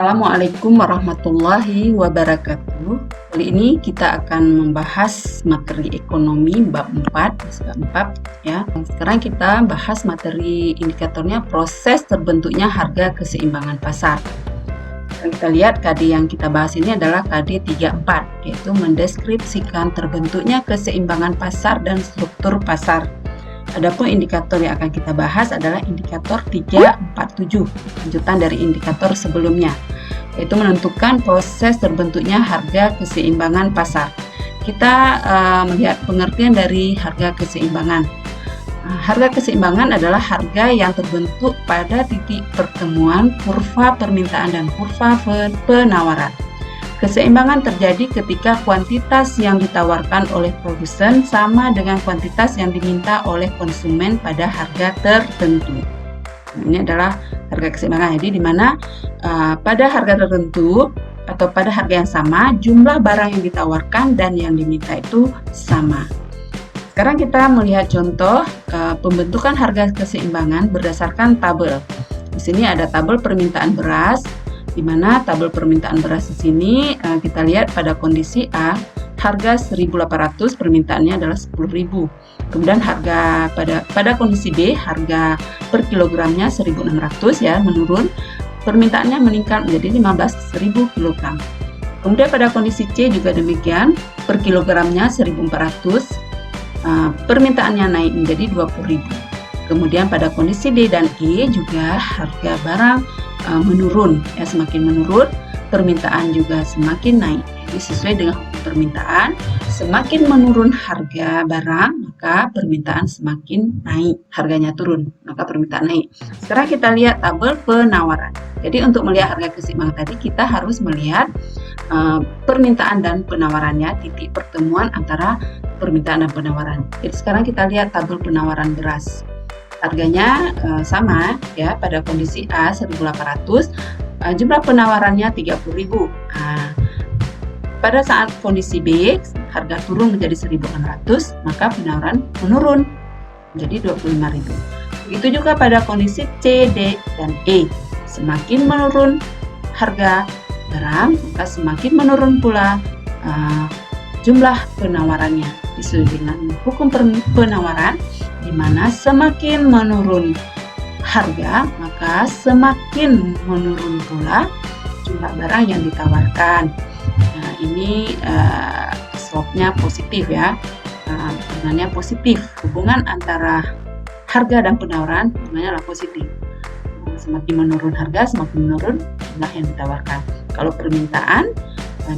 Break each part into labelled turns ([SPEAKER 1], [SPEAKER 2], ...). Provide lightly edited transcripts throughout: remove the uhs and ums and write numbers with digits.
[SPEAKER 1] Assalamualaikum warahmatullahi wabarakatuh. Kali ini kita akan membahas materi ekonomi bab 4, ya. Sekarang kita bahas materi indikatornya proses terbentuknya harga keseimbangan pasar. Sekarang kita lihat KD yang kita bahas ini adalah KD 34, yaitu mendeskripsikan terbentuknya keseimbangan pasar dan struktur pasar. Adapun indikator yang akan kita bahas adalah indikator 347, lanjutan dari indikator sebelumnya, yaitu menentukan proses terbentuknya harga keseimbangan pasar. Kita melihat pengertian dari harga keseimbangan. Harga keseimbangan adalah harga yang terbentuk pada titik pertemuan kurva permintaan dan kurva penawaran. Keseimbangan terjadi ketika kuantitas yang ditawarkan oleh produsen sama dengan kuantitas yang diminta oleh konsumen pada harga tertentu. Ini adalah harga keseimbangan. Jadi di mana pada harga tertentu atau pada harga yang sama, jumlah barang yang ditawarkan dan yang diminta itu sama. Sekarang kita melihat contoh pembentukan harga keseimbangan berdasarkan tabel. Di sini ada tabel permintaan beras, di mana tabel permintaan beras di sini kita lihat pada kondisi A harga 1.800, permintaannya adalah 10.000. Kemudian harga pada kondisi B harga per kilogramnya 1.600 ya, menurun, permintaannya meningkat menjadi 15.000 kg. Kemudian pada kondisi C juga demikian, per kilogramnya 1.400, permintaannya naik menjadi 20.000. Kemudian pada kondisi D dan E juga harga barang menurun, ya, semakin menurun, permintaan juga semakin naik. Jadi sesuai dengan hukum permintaan, semakin menurun harga barang, maka permintaan semakin naik, harganya turun, maka permintaan naik. Sekarang kita lihat tabel penawaran. Jadi untuk melihat harga keseimbangan tadi, kita harus melihat permintaan dan penawarannya, titik pertemuan antara permintaan dan penawaran. Jadi sekarang kita lihat tabel penawaran beras. Harganya sama ya, pada kondisi A 1.800, jumlah penawarannya 30.000. Pada saat kondisi B harga turun menjadi 1.600, maka penawaran menurun menjadi 25.000. Begitu juga pada kondisi C, D, dan E. Semakin menurun harga barang, maka semakin menurun pula jumlah penawarannya. Sesuai dengan hukum penawaran, di mana semakin menurun harga, maka semakin menurun pula jumlah barang yang ditawarkan. Nah, ini slope-nya positif ya, hubungannya positif. Hubungan antara harga dan penawaran hubungannya adalah positif. Semakin menurun harga, semakin menurun jumlah yang ditawarkan. Kalau permintaan,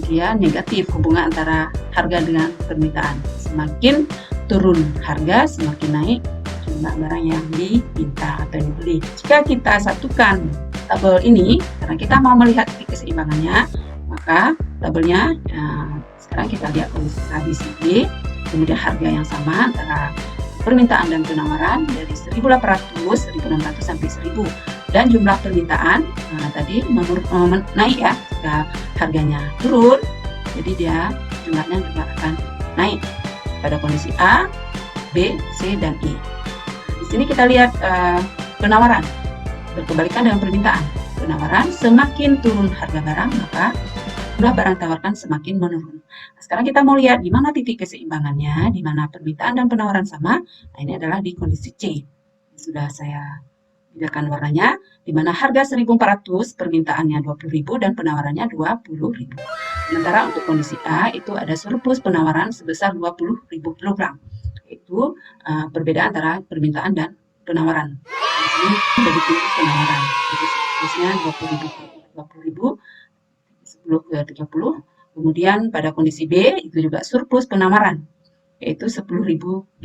[SPEAKER 1] dia negatif, hubungan antara harga dengan permintaan. Semakin turun harga, semakin naik jumlah barang yang diminta atau dibeli. Jika kita satukan tabel ini, karena kita mau melihat titik keseimbangannya, maka tabelnya sekarang kita lihat kondisi ABCD, kemudian harga yang sama antara permintaan dan penawaran dari 1.800, 1.600 sampai 1.000, dan jumlah permintaan tadi naik ya, jika harganya turun, jadi dia jumlahnya juga akan naik pada kondisi A, B, C, dan E. Di sini kita lihat penawaran berkebalikan dengan permintaan. Penawaran semakin turun harga barang, maka jumlah barang tawarkan semakin menurun. Nah, sekarang kita mau lihat di mana titik keseimbangannya, di mana permintaan dan penawaran sama. Nah, ini adalah di kondisi C. Sudah saya bedakan warnanya, di mana harga 1.400, permintaannya 20.000 dan penawarannya 20.000. Sementara untuk kondisi A itu ada surplus penawaran sebesar 20.000 kg. Itu perbedaan antara permintaan dan penawaran. Ini dari titik penawaran. Jadi surplusnya 20.000, 10 ke 30. Kemudian pada kondisi B itu juga surplus penawaran, yaitu 10.000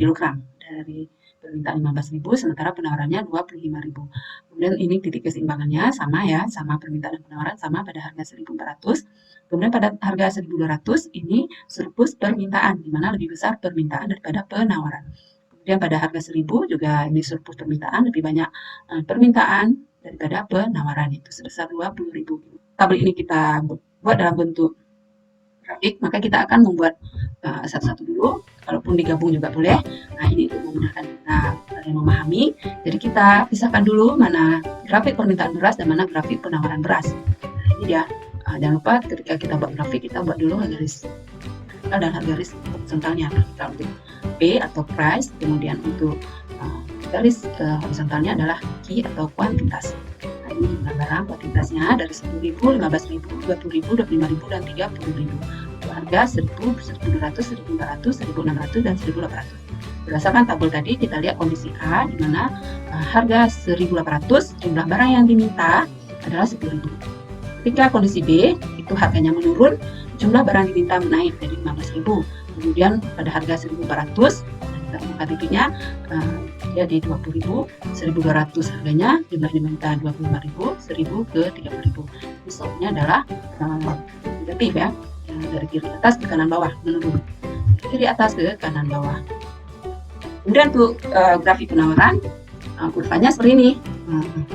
[SPEAKER 1] kg. Dari permintaan 15.000, sementara penawarannya 25.000. Kemudian ini titik keseimbangannya sama ya, sama permintaan dan penawaran sama pada harga 1.400. Kemudian pada harga 1.200 ini surplus permintaan, di mana lebih besar permintaan daripada penawaran. Kemudian pada harga 1.000 juga ini surplus permintaan, lebih banyak permintaan daripada penawaran, itu sebesar 20.000. Tabel ini kita buat dalam bentuk grafik, maka kita akan membuat satu-satu dulu, kalaupun digabung juga boleh. Nah, ini untuk memudahkan kita memahami. Jadi kita pisahkan dulu mana grafik permintaan beras dan mana grafik penawaran beras. Ini dia. Jangan lupa ketika kita buat grafik, kita buat dulu garis dan garis horizontalnya. Kita untuk P atau price, kemudian untuk garis horizontalnya adalah key atau kuantitas. Nah, ini jumlah barang kuantitasnya dari 10.000, 15.000, 20.000, 25.000, dan 30.000. Harga 1.000, 1.200, 1.400, 1.600, dan 1.800. Berdasarkan tabel tadi, kita lihat kondisi A, di mana harga 1.800, jumlah barang yang diminta adalah 10.000. Ketika kondisi B, itu harganya menurun, jumlah barang diminta menaik jadi 15.000. Kemudian pada harga 1.400, kita buka titiknya, dia di 20.000, 1.200 harganya, jumlah diminta 25.000, 1.000 ke 30.000. Misalnya adalah negatif ya, dari kiri atas ke kanan bawah, menurun. Dari kiri atas ke kanan bawah. Kemudian untuk grafik penawaran, kurvanya seperti ini.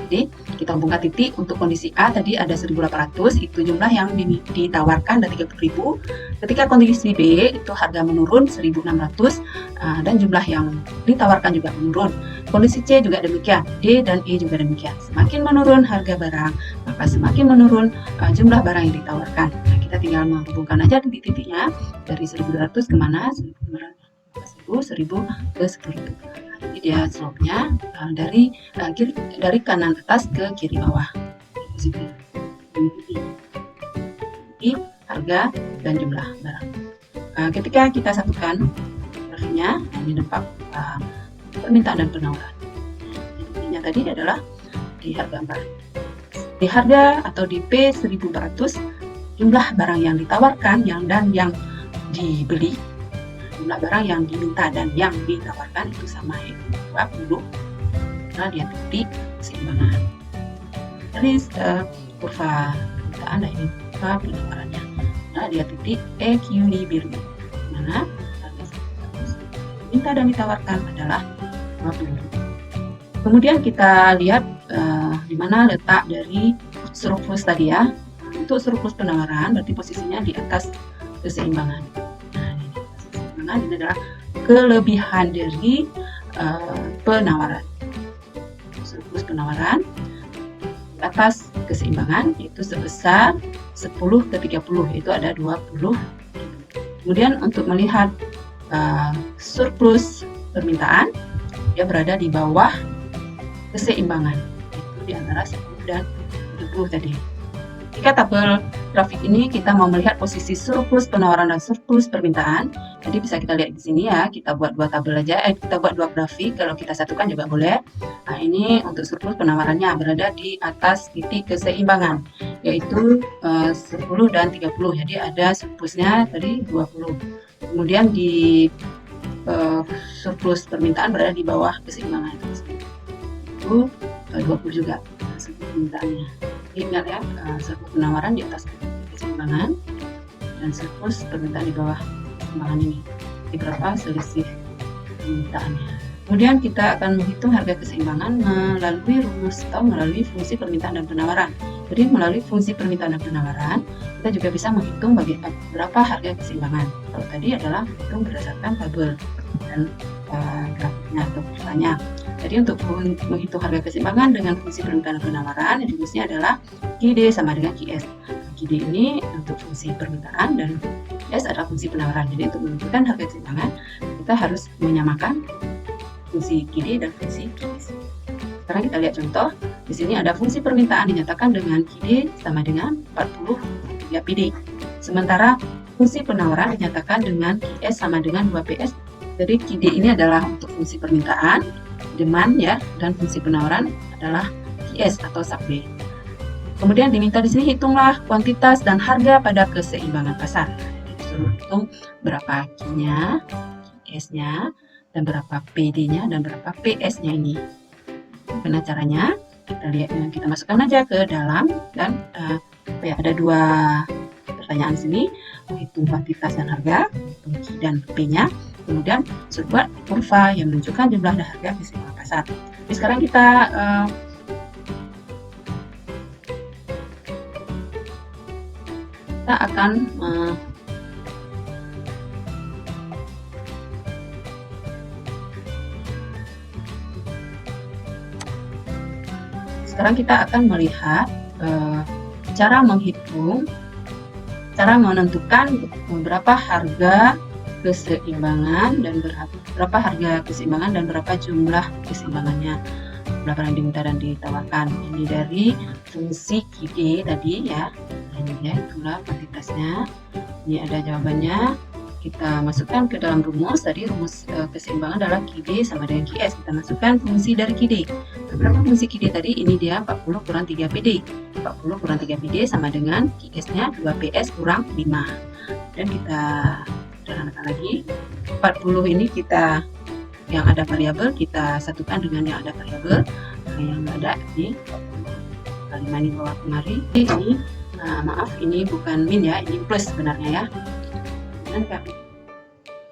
[SPEAKER 1] Jadi kita buka titik untuk kondisi A tadi ada 1.800, itu jumlah yang ditawarkan dari 30.000. Ketika kondisi B itu harga menurun 1.600 dan jumlah yang ditawarkan juga menurun. Kondisi C juga demikian, D dan E juga demikian. Semakin menurun harga barang, maka semakin menurun jumlah barang yang ditawarkan. Nah, kita tinggal menghubungkan aja titik-titiknya dari 1.200 kemana, 1.000 ke 10.000. Jadi dia slope-nya dari kanan atas ke kiri bawah. Jadi harga dan jumlah barang. Ketika kita satukan grafiknya, ini dampak permintaan dan penawaran. Jadi intinya tadi adalah di harga 4. Di harga atau di P 1.400, jumlah barang yang ditawarkan dan yang dibeli, jumlah barang yang diminta dan yang ditawarkan itu sama, yaitu 20. Nah, dia titik keseimbangan. Dari kurva permintaan, nah ini kurva penawarannya. Nah, dia titik equilibrium, mana harga 1.400 diminta dan ditawarkan adalah 20. Kemudian kita lihat di mana letak dari surplus tadi ya. Untuk surplus penawaran berarti posisinya di atas keseimbangan. Ini adalah kelebihan dari penawaran. Surplus penawaran di atas keseimbangan itu sebesar 10 ke 30, itu ada 20. Kemudian untuk melihat surplus permintaan, dia berada di bawah keseimbangan, itu di antara 10 dan 30 tadi. Jika tabel grafik ini kita mau melihat posisi surplus penawaran dan surplus permintaan, jadi bisa kita lihat di sini ya, kita buat dua tabel aja, kita buat dua grafik, kalau kita satukan juga boleh. Nah, ini untuk surplus penawarannya berada di atas titik keseimbangan, yaitu 10 dan 30, jadi ada surplusnya tadi 20. Kemudian di surplus permintaan berada di bawah keseimbangan, itu 20 juga surplus permintaannya. Ingat ya, surplus penawaran di atas keseimbangan dan surplus permintaan di bawah keseimbangan ini. Di berapa selisih permintaannya. Kemudian kita akan menghitung harga keseimbangan melalui rumus atau melalui fungsi permintaan dan penawaran. Jadi melalui fungsi permintaan dan penawaran, kita juga bisa menghitung berapa harga keseimbangan. Kalau tadi adalah menghitung berdasarkan tabel dan grafiknya atau kurvanya. Jadi untuk menghitung harga keseimbangan dengan fungsi permintaan dan penawaran, rumusnya adalah QD sama dengan QS. QD ini untuk fungsi permintaan dan QS adalah fungsi penawaran. Jadi untuk menentukan harga keseimbangan, kita harus menyamakan fungsi QD dan fungsi QS. Sekarang kita lihat contoh. Di sini ada fungsi permintaan dinyatakan dengan QD sama dengan 43 PD. Sementara fungsi penawaran dinyatakan dengan QS sama dengan 2 PS. Jadi QD ini adalah untuk fungsi permintaan, demand ya, dan fungsi penawaran adalah QS atau sub B. Kemudian diminta di sini hitunglah kuantitas dan harga pada keseimbangan pasar. Jadi disuruh hitung berapa Q-nya, QS-nya, dan berapa PD-nya dan berapa PS-nya ini. Bagaimana caranya? Kita lihat, kita masukkan aja ke dalam dan ada dua pertanyaan di sini, menghitung kuantitas dan harga, Q dan P-nya. Kemudian buat kurva yang menunjukkan jumlah dan harga keseimbangan pasar. Jadi sekarang kita akan melihat cara menghitung menghitung cara menentukan berapa harga keseimbangan dan berapa harga keseimbangan dan berapa jumlah keseimbangannya, berapa yang diminta dan ditawarkan. Ini dari fungsi QD tadi ya. Ini ya, itulah kuantitasnya. Ini ada jawabannya. Kita masukkan ke dalam rumus. Tadi rumus keseimbangan adalah QD sama dengan QS. Kita masukkan fungsi dari QD. Berapa fungsi QD tadi? Ini dia 40 kurang 3 PD. 40 kurang 3 PD sama dengan QS-nya 2 PS kurang 5. Dan kita sederhanakan lagi. 40 ini kita yang ada variabel kita satukan dengan yang ada variabel. Yang ada ini 40 kali 5 ini bawa kemari. Ini maaf, ini bukan min ya, ini plus sebenarnya ya.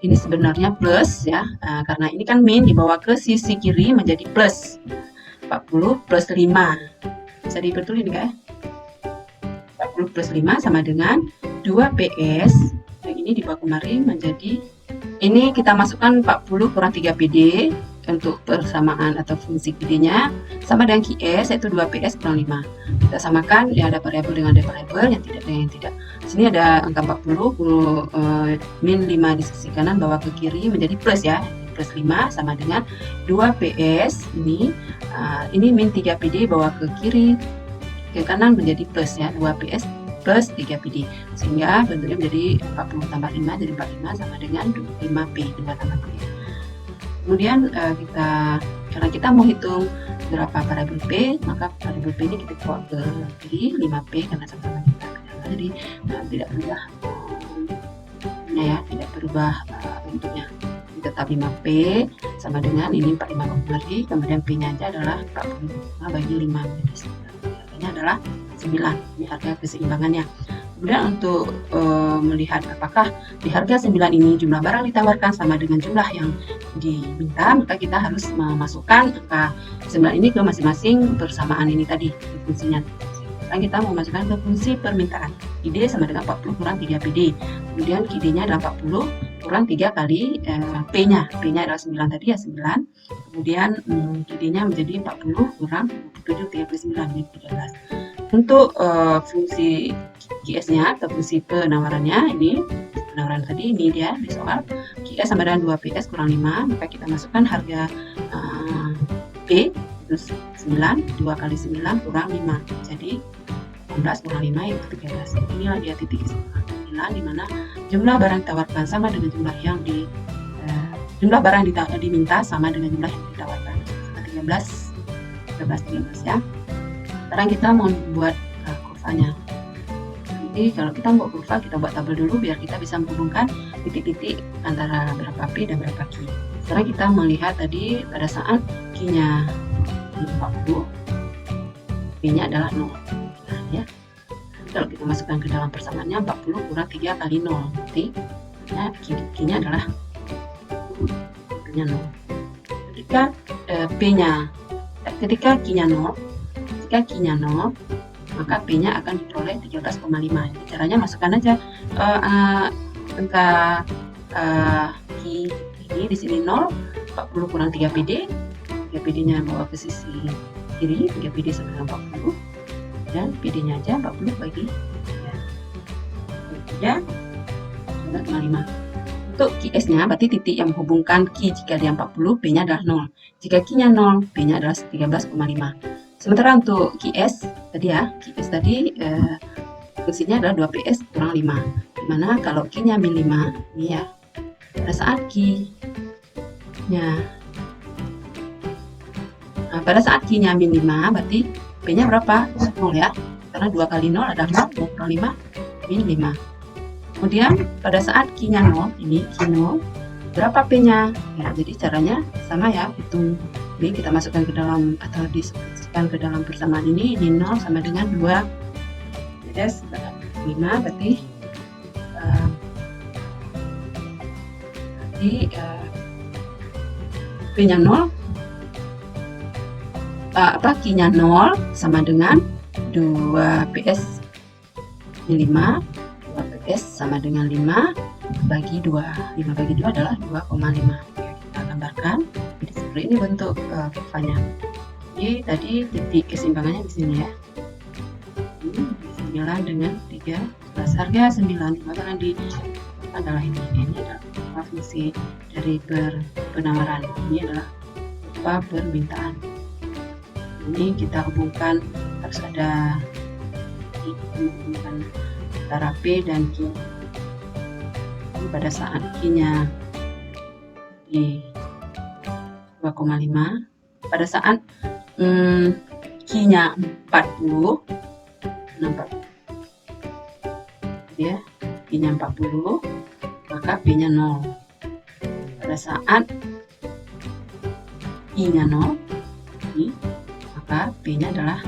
[SPEAKER 1] Ini sebenarnya plus ya, karena ini kan min dibawa ke sisi kiri menjadi plus. 40 plus 5 bisa dibetulin enggak? 40 plus 5 sama dengan 2 PS. Yang ini dibawa kemari menjadi, ini kita masukkan 40 kurang 3 PD untuk persamaan atau fungsi PD-nya sama dengan QS yaitu 2 PS kurang 5. Kita samakan yang ada variabel dengan ada variabel, yang tidak dengan yang tidak. Sini ada angka 40, min 5 di sisi kanan bawa ke kiri menjadi plus ya. Plus 5 sama dengan 2 PS ini min 3 PD bawa ke kiri ke kanan menjadi plus ya, 2 PS plus 3 PD, sehingga bentuknya menjadi 40 tambah 5 jadi 45 sama dengan 5P, 2 tambah P. Kemudian karena kita mau hitung berapa variabel P, maka variabel P ini kita bawa ke kiri 5P karena sama-sama kita jadi tidak berubah ya, tidak berubah bentuknya, tetap 5P sama dengan ini 45 kembali, kemudian P nya aja adalah 45 bagi 5 jadi harganya adalah 9. Ini harga keseimbangannya. Kemudian untuk melihat apakah di harga 9 ini jumlah barang ditawarkan sama dengan jumlah yang diminta, maka kita harus memasukkan angka 9 ini ke masing-masing persamaan ini tadi fungsinya. Sekarang kita mau masukkan ke fungsi permintaan. ID sama dengan 40 kurang 3 PD. Kemudian QD-nya adalah 40 kurang 3 kali P-nya. P-nya adalah 9 tadi ya, 9. Kemudian QD-nya menjadi 40 kurang 27 39 jadi 13. Untuk fungsi QS-nya atau fungsi penawarannya, ini penawaran tadi ini dia di soal QS sama dengan 2 PS kurang 5, maka kita masukkan harga P itu 9, 2 kali 9 kurang 5 jadi 16 kurang 5 yaitu 13. Inilah dia titik kesimpulan di mana jumlah barang ditawarkan sama dengan jumlah yang jumlah barang diminta sama dengan jumlah yang ditawarkan. 13 ya. Sekarang kita mau buat kurvanya. Jadi kalau kita mau kurva, kita buat tabel dulu biar kita bisa menghubungkan titik-titik antara berapa P dan berapa Q. Sekarang kita melihat tadi pada saat Q-nya 40, P-nya adalah 0. Nah, ya. Kalau kita masukkan ke dalam persamaannya 40 kurang 3 kali 0, berarti Q-nya adalah 0. Ketika Q-nya 0, maka P-nya akan diperoleh 13,5. Jadi caranya masukkan aja angka Q ini di sini 0, 40 kurang 3 PD, 3 PD-nya bawa ke sisi kiri, 3 PD sama dengan 40, dan PD-nya aja 40 bagi 3, 13,5. Untuk QS-nya berarti titik yang menghubungkan Q jika dia 40, P-nya adalah 0. Jika Q-nya 0, P-nya adalah 13,5. Sementara untuk QS tadi ya, QS tadi fungsinya adalah 2 PS kurang 5. Dimana kalau Q-nya min 5, ini ya, pada saat Q-nya min 5, berarti P-nya berapa? 0 ya. Karena 2 kali 0 adalah 0, kurang 5, min 5. Kemudian pada saat Q-nya 0, ini Q0, berapa P-nya? Ya, jadi caranya sama ya, hitung. Ini kita masukkan ke dalam atau disebutkan ke dalam persamaan ini 0 sama dengan 2 PS 5, berarti P-nya 0, Q-nya 0 sama dengan 2 PS 5, 2 PS sama dengan 5 bagi 2. 5 bagi 2 adalah 2,5. Kita gambarkan. Jadi seperti ini bentuk kurvanya. Jadi tadi titik keseimbangannya di sini ya. Ini 9 dengan 3. 3 plus harga 9, maka yang di adalah ini adalah fungsi dari penawaran. Ini adalah upah permintaan. Ini kita hubungkan, harus ada hubungan antara P dan Q. Ini pada saat Q-nya di 2,5, pada saat Q-nya 40, ya, Q-nya 40, maka P-nya 0. Pada saat I-nya 0, maka P-nya adalah,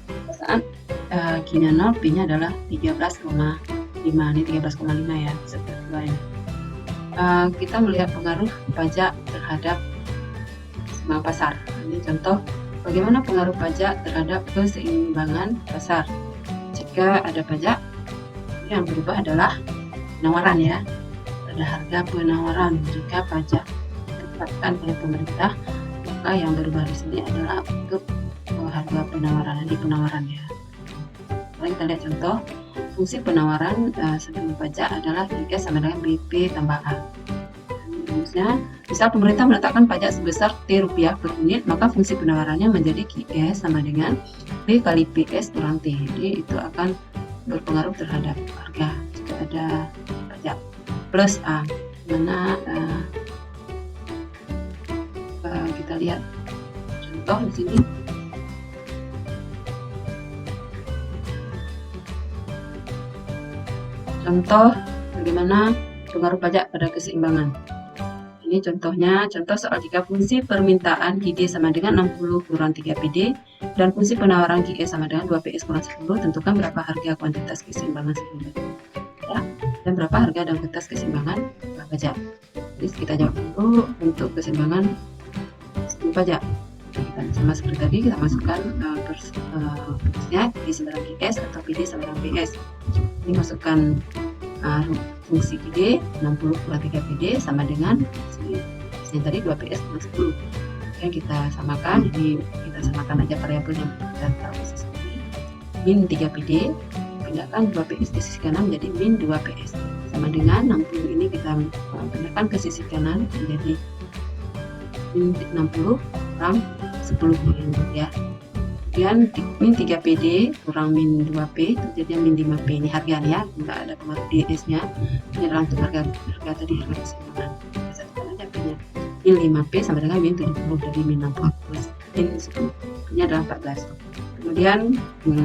[SPEAKER 1] pada saat Q-nya 0, P-nya adalah 13,5. Ini 13,5 ya, seperti lain. Kita melihat pengaruh pajak terhadap keseimbangan pasar. Ini contoh bagaimana pengaruh pajak terhadap keseimbangan pasar. Jika ada pajak, yang berubah adalah penawaran ya. Ada harga penawaran. Jika pajak ditetapkan oleh pemerintah, maka yang berubah di sini adalah untuk harga penawaran, di penawaran ya. Mari kita lihat contoh. Fungsi penawaran sebelum pajak adalah QS sama dengan BP tambah A. Maksudnya, misal pemerintah menetapkan pajak sebesar T rupiah per unit, maka fungsi penawarannya menjadi QS sama dengan B kali PS kurang T. Jadi itu akan berpengaruh terhadap harga jika ada pajak. Plus A, mana kita lihat contoh di sini. Contoh bagaimana pengaruh pajak pada keseimbangan. Ini contohnya, contoh soal jika fungsi permintaan QD sama dengan 60 kurang 3 PD dan fungsi penawaran QE sama dengan 2 PS kurang 10, tentukan berapa harga kuantitas keseimbangan sebelum pajak ya, dan berapa harga dan kuantitas keseimbangan setelah pajak. Jadi kita jawab dulu untuk keseimbangan sebelum pajak. Kita sama seperti tadi, kita masukkan persnya QD sama dengan QS atau PD sama dengan PS. Ini masukkan fungsi QD 60 kurang 3 PD sama dengan yang tadi 2 PS kurang 10. Yang kita samakan, jadi kita samakan aja variabel yang kita tahu sisi ini. Min 3 PD, pindahkan 2 PS ke sisi kanan menjadi min 2 PS. Sama dengan 60 ini kita pindahkan ke sisi kanan menjadi min 60 kurang 10 ya. Kemudian min 3 PD kurang min 2P itu jadi min 5P. Ini harganya ya, nggak ada pengaruh DS-nya. Ini adalah untuk harga tadi, harga keseimbangan. Kita satukan aja P-nya. Min 5P sama dengan min 70 dari min 60 plus min 10. Ini adalah 14. Kemudian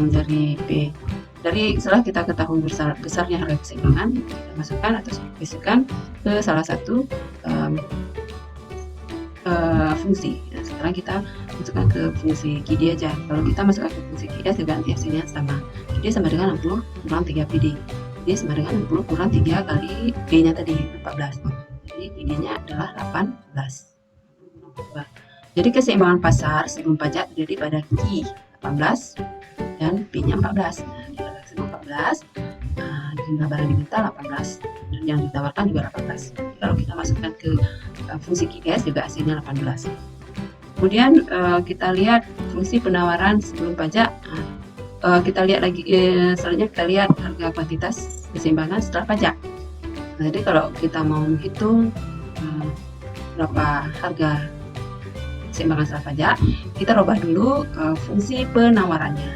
[SPEAKER 1] dari P, dari setelah kita ketahui besarnya harga keseimbangan, kita masukkan atau spesifikasikan ke salah satu fungsi. Nah, sekarang kita masukkan ke fungsi QD aja. Kalau kita masukkan ke fungsi QS juga nanti hasilnya sama. QD sama dengan 60 kurang 3 PD. QD sama dengan 60 kurang 3 kali P-nya tadi 14. Jadi QD-nya adalah 18. Jadi keseimbangan pasar sebelum pajak terjadi pada Q 18 dan P-nya 14. Nah, di pada 14 jumlah barang diminta 18 dan yang ditawarkan juga 18. Jadi, kalau kita masukkan ke fungsi QS juga hasilnya 18. Kemudian kita lihat fungsi penawaran sebelum pajak. Kita lihat lagi selanjutnya kita lihat harga kuantitas keseimbangan setelah pajak. Nah, jadi kalau kita mau menghitung berapa harga keseimbangan setelah pajak, kita rubah dulu fungsi penawarannya.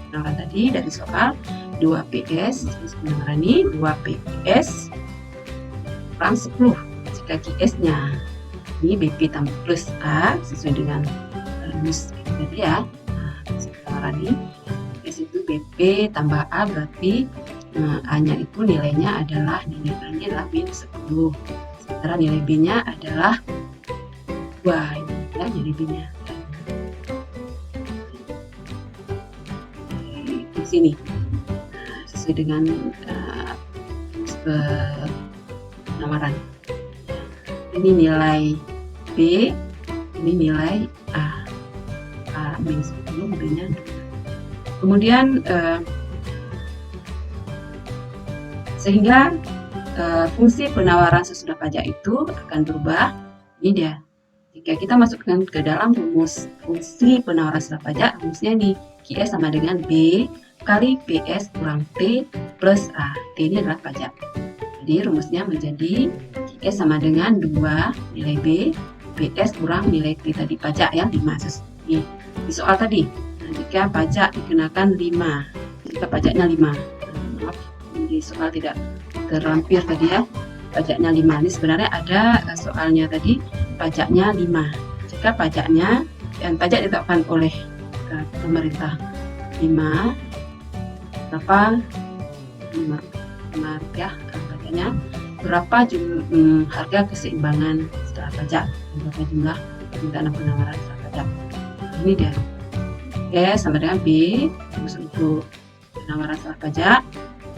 [SPEAKER 1] Penawaran tadi dari soal 2 PS, penawaran ini 2 PS kurang 10 jika QS-nya ini BP tambah plus A sesuai dengan rumus tadi ya. Nah, penawaran ini QS itu BP tambah A berarti A-nya itu nilainya adalah nilai A-nya adalah min 10. Sementara nilai B-nya adalah 2 ini ya, nilai B-nya di sini. Sesuai dengan penawaran. Ini nilai B, ini nilai A. A min 10, B-nya 2. Kemudian sehingga fungsi penawaran sesudah pajak itu akan berubah. Ini dia. Jika kita masukkan ke dalam rumus fungsi penawaran setelah pajak, rumusnya ini QS sama dengan B kali PS kurang T plus A. T ini adalah pajak. Jadi rumusnya menjadi QS sama dengan 2 nilai B, PS kurang nilai T tadi pajak ya 5 sesuai di soal tadi. Nah, jika pajak dikenakan 5, jika pajaknya 5. Maaf, di soal tidak terlampir tadi ya. Pajaknya 5. Ini sebenarnya ada soalnya tadi pajaknya 5. Jika pajaknya dan pajak ditetapkan oleh pemerintah 5 berapa 5 rupiah pajaknya, berapa harga keseimbangan setelah pajak, berapa jumlah permintaan penawaran setelah pajak. Ini dia S sama dengan B untuk penawaran setelah pajak,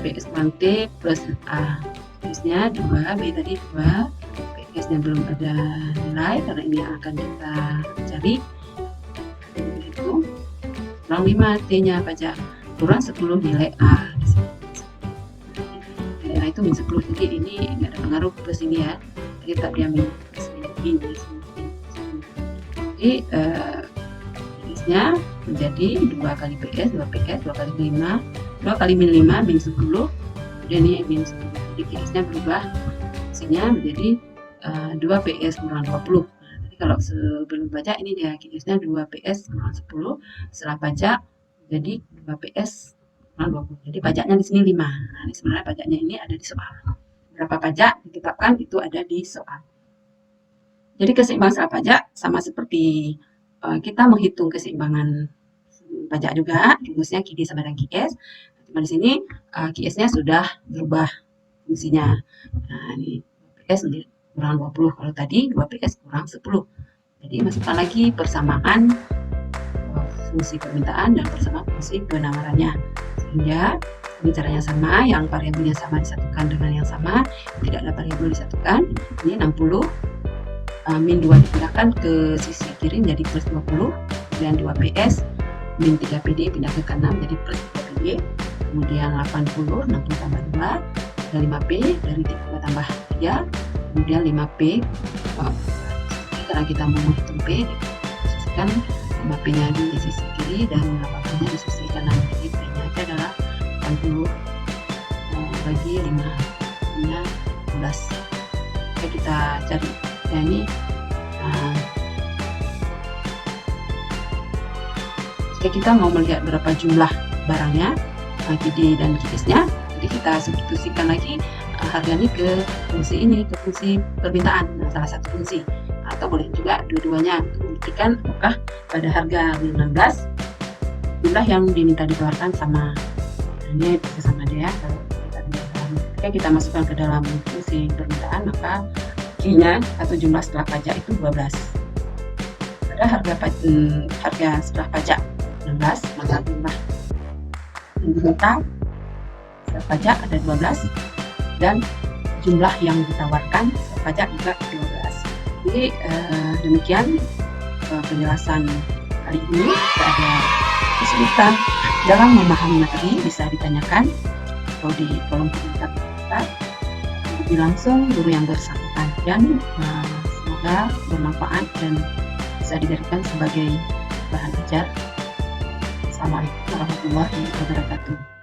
[SPEAKER 1] PS kurang T plus A. PS-nya 2, B tadi 2, PS-nya belum ada nilai karena ini yang akan kita cari. Itu kurang 5 T-nya pajak, kurang 10 nilai A. Nilai A itu min 10, jadi ini nggak ada pengaruh plus ini ya. Jadi tetap dia min plus ini. Jadi PS-nya menjadi 2 kali PS, 2 PS, 2 kali 5, 2 kali min 5, min 10, kemudian ini min 10. Jadi PS-nya berubah, hasilnya menjadi 2 PS kurang 20. Nah, jadi kalau sebelum pajak ini dia QS-nya 2 PS kurang 10, setelah pajak jadi 2 PS kurang 20. Jadi pajaknya di sini 5. Nah, ini sebenarnya pajaknya ini ada di soal. Berapa pajak ditetapkan itu ada di soal. Jadi keseimbangan setelah pajak sama seperti kita menghitung keseimbangan pajak juga, rumusnya QD sama dengan QS. Cuma di sini QS-nya sudah berubah fungsinya. Nah, ini PS kurang 20, kalau tadi 2 PS kurang 10. Jadi masukkan lagi persamaan fungsi permintaan dan persamaan fungsi penawarannya. Sehingga ini caranya sama, yang variabelnya sama disatukan dengan yang sama, tidak ada variabel disatukan. Ini 60 min 2 dipindahkan ke sisi kiri menjadi plus 20, kemudian 2 PS min 3 PD pindah ke kanan jadi plus 3 PD, kemudian 80, 60 tambah 2 ada 5P, dari 3 tambah 3, kemudian 5P, karena kita mau menghitung P, posisikan 5P nya di sisi kiri dan 8P nya di sisi kanan. Jadi P nya aja adalah 80 bagi 5 nya 12. Oke, kita cari ya, ini jika kita mau melihat berapa jumlah barangnya, QD dan QS-nya, jadi kita substitusikan lagi harga ini ke fungsi ini, ke fungsi permintaan, salah satu fungsi, atau boleh juga dua-duanya untuk membuktikan apakah pada harga 16 jumlah yang diminta dikeluarkan sama. Nah, ini bisa sama dia. Kalau kita masukkan ke dalam fungsi permintaan, maka Q-nya atau jumlah setelah pajak itu 12. Pada harga setelah pajak 16, maka jumlah yang diminta setelah pajak ada 12 dan jumlah yang ditawarkan setelah pajak juga 12. Jadi demikian penjelasan kali ini. Jika ada kesulitan dalam memahami materi bisa ditanyakan atau di kolom komentar kita, lebih langsung guru yang bersangkutan, dan semoga bermanfaat dan bisa dijadikan sebagai bahan ajar. Assalamualaikum warahmatullahi wabarakatuh.